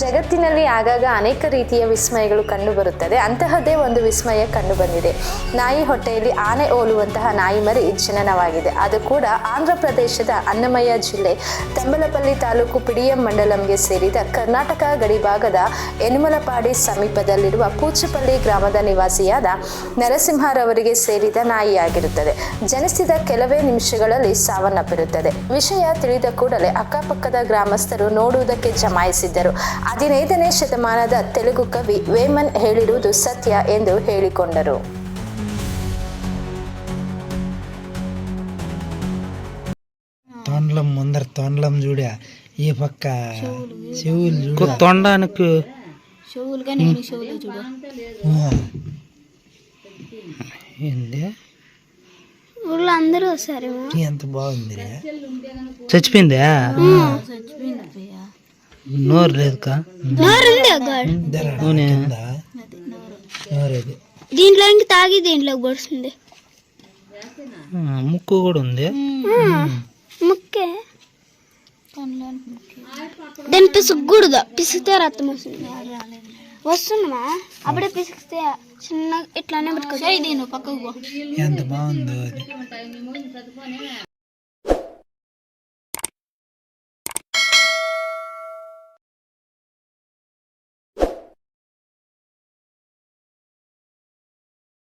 ಜಗತ್ತಿನಲ್ಲಿ ಆಗಾಗ ಅನೇಕ ರೀತಿಯ ವಿಸ್ಮಯಗಳು ಕಂಡುಬರುತ್ತದೆ. ಅಂತಹದ್ದೇ ಒಂದು ವಿಸ್ಮಯ ಕಂಡುಬಂದಿದೆ. ನಾಯಿ ಹೊಟ್ಟೆಯಲ್ಲಿ ಆನೆ ಹೋಲುವಂತಹ ನಾಯಿ ಮರಿ ಜನನವಾಗಿದೆ. ಅದು ಕೂಡ ಆಂಧ್ರ ಪ್ರದೇಶದ ಅನ್ನಮಯ್ಯ ಜಿಲ್ಲೆ ತಂಬಲಪಲ್ಲಿ ತಾಲೂಕು ಪಿಡಿಎಂ ಮಂಡಲಂಗೆ ಸೇರಿದ ಕರ್ನಾಟಕ ಗಡಿಭಾಗದ ಯನುಮಲಪಾಡಿ ಸಮೀಪದಲ್ಲಿರುವ ಪೂಚಪಲ್ಲಿ ಗ್ರಾಮದ ನಿವಾಸಿಯಾದ ನರಸಿಂಹರವರಿಗೆ ಸೇರಿದ ನಾಯಿಯಾಗಿರುತ್ತದೆ. ಜನಿಸಿದ ಕೆಲವೇ ನಿಮಿಷಗಳಲ್ಲಿ ಸಾವನ್ನಪ್ಪಿರುತ್ತದೆ. ವಿಷಯ ತಿಳಿದ ಕೂಡಲೇ ಅಕ್ಕಪಕ್ಕದ ಗ್ರಾಮಸ್ಥರು ನೋಡುವುದಕ್ಕೆ ಜಮಾಯಿಸಿದ್ದರು. 15ನೇ ಶತಮಾನದ ತೆಲುಗು ಕವಿ ವೇಮನ್ ಹೇಳಿರುವುದು ಸತ್ಯ ಎಂದು ಹೇಳಿಕೊಂಡರು. తొండలం ముందర తొండలం చూడా ఈ పక్క చెవులు తొండానికి ఏంది ఊళ్ళో అందరూ వస్తారు. ఎంత బాగుంది. చచ్చిపోయిందా? నోరు లేదు దీంట్లో ఇంక తాగి దీంట్లోకి పడుతుంది. ముక్కు కూడా ఉంది. ముక్కే దాన్ని పిసుకూడదు. పిసికితే రక్తం వస్తుంది. వస్తుందమ్మా అప్పుడే పిసికితే చిన్న ఇట్లానే పట్టుకో. ఎంత బాగుందో అది.